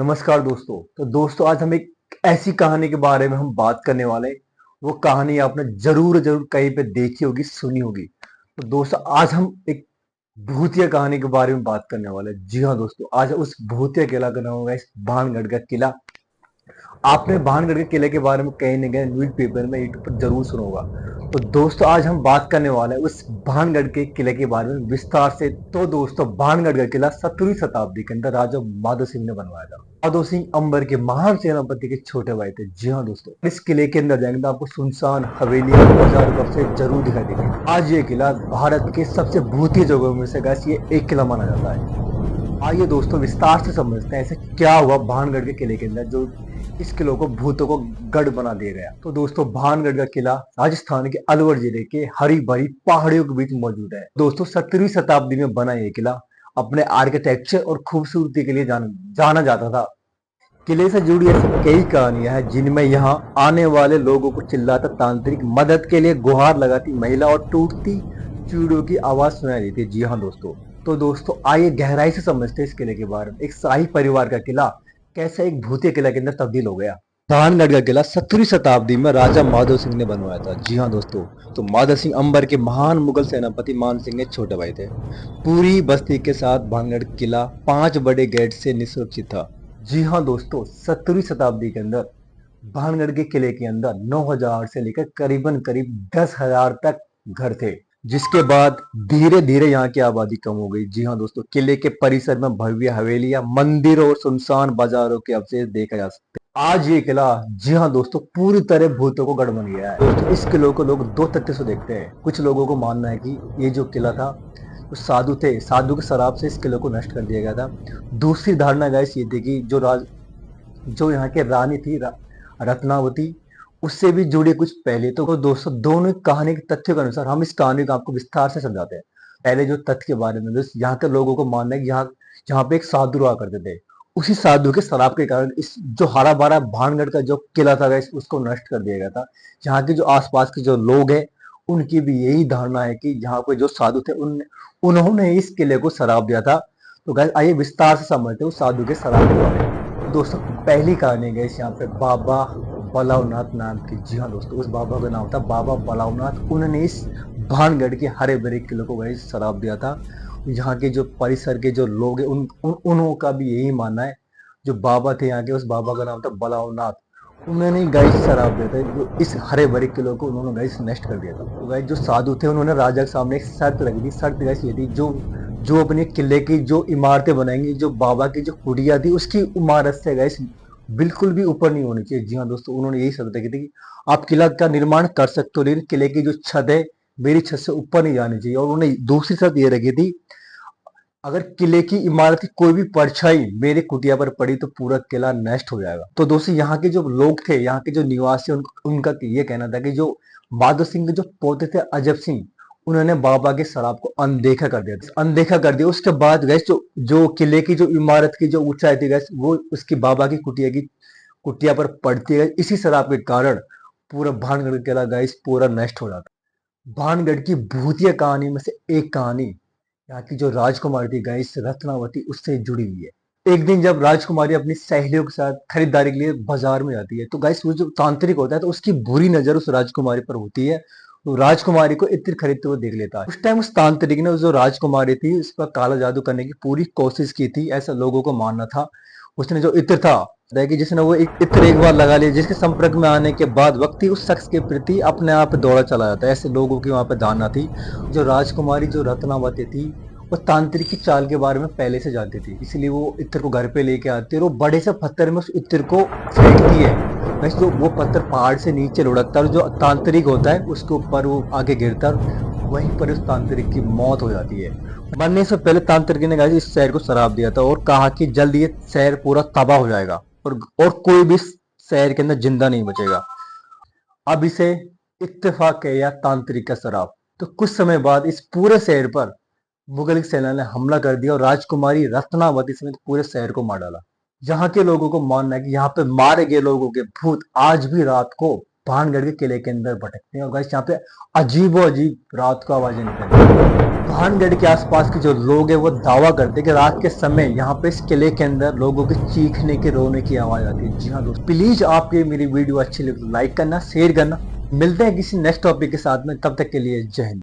नमस्कार दोस्तों। तो दोस्तों आज हम एक ऐसी कहानी के बारे में हम बात करने वाले हैं। वो कहानी आपने जरूर जरूर कहीं पे देखी होगी, सुनी होगी। तो दोस्तों आज हम एक भूतिया कहानी के बारे में बात करने वाले हैं। जी हाँ दोस्तों, आज उस भूतिया किला का नाम होगा इस भानगढ़ का किला। आपने भानगढ़ के किले के बारे में कहीं न कहीं न्यूज पेपर में यूट्यूब पर जरूर सुना होगा। तो दोस्तों आज हम बात करने वाले हैं उस भानगढ़ के किले के बारे में विस्तार से। तो दोस्तों भानगढ़ का किला 17वीं शताब्दी के अंदर राजा माधो सिंह ने बनवाया था। माधो सिंह अंबर के महान सेनापति के छोटे भाई थे। जी हाँ दोस्तों, इस किले के अंदर जाएंगे तो आपको सुनसान हवेलियां बाजार कब से जरूर दिखाई देगी। आज ये किला भारत के सबसे भूतिया जगहों में से गैस ये एक किला माना जाता है। आइए दोस्तों विस्तार से समझते हैं ऐसे क्या हुआ भानगढ़ के किले के अंदर जो इस किले को भूतों को गढ़ बना दिया गया। तो दोस्तों भानगढ़ का किला राजस्थान के अलवर जिले के हरी भरी पहाड़ियों के बीच मौजूद है। दोस्तों 17वीं शताब्दी में बना ये किला अपने आर्किटेक्चर और खूबसूरती के लिए जाना जाता था। किले से जुड़ी ऐसी कई कहानियां हैं जिनमें यहाँ आने वाले लोगों को चिल्लाता तांत्रिक, मदद के लिए गुहार लगाती महिला और टूटती चूड़ियों की आवाज सुनाई देती है। जी हाँ दोस्तों, तो दोस्तों आइए गहराई से समझते हैं इस किले के बारे में। एक शाही परिवार का किला कैसे एक भूतिया किला के अंदर तब्दील हो गया। भानगढ़ का किला 17वीं शताब्दी में राजा माधो सिंह ने बनवाया था। जी हाँ दोस्तों, तो माधो सिंह अंबर के महान मुगल सेनापति मान सिंह के छोटे भाई थे। पूरी बस्ती के साथ भानगढ़ किला 5 बड़े गेट से निसुरक्षित था। जी हाँ दोस्तों, 17वीं शताब्दी के अंदर भानगढ़ के किले के अंदर 9,000 से लेकर करीबन करीब 10,000 तक घर थे, जिसके बाद धीरे धीरे यहाँ की आबादी कम हो गई। जी हाँ दोस्तों, किले के परिसर में भव्य हवेलियां, मंदिरों और सुनसान बाजारों के अवशेष देखे जा सकते हैं। आज ये किला, जी हाँ दोस्तों, पूरी तरह भूतों को गढ़ बन गया है। दोस्तों इस किले को लोग दो तथ्य से देखते हैं। कुछ लोगों को मानना है कि ये जो किला था तो साधु थे, साधु के शराब से इस किले को नष्ट कर दिया गया था। दूसरी धारणा गाइस ये थी कि जो यहाँ की रानी थी रत्नावती, उससे भी जुड़ी कुछ पहले। तो दोस्तों दोनों कहानी के तथ्यों के अनुसार हम इस कहानी को आपको विस्तार से समझाते हैं। पहले जो तथ्य के बारे में, दोस्त यहाँ के लोगों को मानना है कि यहाँ पे एक साधु रहा करते थे। उसी साधु के शराब के कारण इस जो हरा भरा भानगढ़ का जो किला था गाइस उसको नष्ट कर दिया गया था। यहाँ के जो आसपास के जो लोग हैं उनकी भी यही धारणा है कि यहाँ पे जो साधु थे उन्होंने इस किले को शराब दिया था। तो गाइस आइए विस्तार से समझते हैं उस साधु के शराब के बारे में। दोस्तों पहली कहानी गाइस यहाँ पे बाबा बलावनाथ नाम की। जी हाँ दोस्तों, उस बाबा का नाम था बाबा बलावनाथ। उन्होंने इस भानगढ़ के हरे भरे किले को वही शराब दिया था। यहाँ के जो परिसर के जो लोग हैं उनका भी यही मानना है। जो बाबा थे यहाँ के, उस बाबा का नाम था बलावनाथ। उन्होंने गाइस शराब दिया था, जो इस हरे भरे किले को उन्होंने गाइस नष्ट कर दिया था। तो गाइस जो साधु थे उन्होंने राजा के सामने एक शर्त रखी थी। शर्त गाइस ये थी, जो अपने किले की जो इमारतें बनाएंगी, जो बाबा की जो कुटिया थी उसकी इमारत से गाइस बिल्कुल भी ऊपर नहीं होनी चाहिए। जी हाँ दोस्तों, उन्होंने यही शर्त रखी थी कि आप किला का निर्माण कर सकते हो लेकिन किले की जो छत है मेरी छत से ऊपर नहीं जानी चाहिए। और उन्होंने दूसरी शर्त ये रखी थी, अगर किले की इमारत की कोई भी परछाई मेरे कुटिया पर पड़ी तो पूरा किला नष्ट हो जाएगा। तो दोस्तों यहाँ के जो लोग थे, यहाँ के जो निवासी, उनका ये कहना था कि जो माधो सिंह के जो पोते थे अजब सिंह, उन्होंने बाबा के शराब को अनदेखा कर दिया। उसके बाद गैस जो किले की जो इमारत की जो ऊंचाई थी गैस वो उसकी बाबा की कुटिया पर पड़ती है। इसी शराब के कारण पूरा भानगढ़ किला गैस पूरा नष्ट हो जाता। भानगढ़ की भूतिया कहानी में से एक कहानी यहाँ की जो राजकुमारी थी गैस रत्नावती, उससे जुड़ी हुई है। एक दिन जब राजकुमारी अपनी सहेलियों के साथ खरीदारी के लिए बाजार में जाती है तो गैस वो जो तांत्रिक होता है तो उसकी बुरी नजर उस राजकुमारी पर होती है। तो राजकुमारी को इत्र खरीदते हुए देख लेता है। उस टाइम उस तांत्रिक ने जो राजकुमारी थी उस पर काला जादू करने की पूरी कोशिश की थी, ऐसा लोगों को मानना था। उसने जो इत्र था कि जिसने वो एक इत्र एक बार लगा लिया, जिसके संपर्क में आने के बाद व्यक्ति उस शख्स के प्रति अपने आप दौड़ा चला जाता है, ऐसे लोगों की वहां पर धारणा थी। जो राजकुमारी जो रत्नावती थी वो तांत्रिक की चाल के बारे में पहले से जानती थी, इसलिए वो इत्र को घर पे लेके आती है और वो बड़े से पत्थर में उस इत्र को फेंकती है। वैसे तो वो पत्थर पहाड़ से नीचे लुढ़कता है और जो तांत्रिक होता है उसके ऊपर वो आगे गिरता है, वहीं पर उस तांत्रिक की मौत हो जाती है। मरने से पहले तांत्रिक ने गाइस इस शहर को शराब दिया था और कहा कि जल्द ये शहर पूरा तबाह हो जाएगा और कोई भी शहर के अंदर जिंदा नहीं बचेगा। अब इसे इत्तेफाक है या तांत्रिक का शराब। तो कुछ समय बाद इस पूरे शहर पर मुगल सेना ने हमला कर दिया और राजकुमारी रत्नावती समेत पूरे शहर को मार डाला। यहाँ के लोगों को मानना है कि यहाँ पे मारे गए लोगों के भूत आज भी रात को भानगढ़ के किले के अंदर भटकते हैं और गाइस यहाँ पे अजीबो अजीब रात को आवाजें निकलती हैं। भानगढ़ के आसपास के जो लोग हैं वो दावा करते हैं कि रात के समय यहाँ पे इस किले के अंदर लोगों के चीखने के रोने की आवाज आती है। जी हाँ दोस्तों, प्लीज आपकी मेरी वीडियो अच्छी लगे तो लाइक करना, शेयर करना। मिलते हैं किसी नेक्स्ट टॉपिक के साथ में, तब तक के लिए जय हिंद।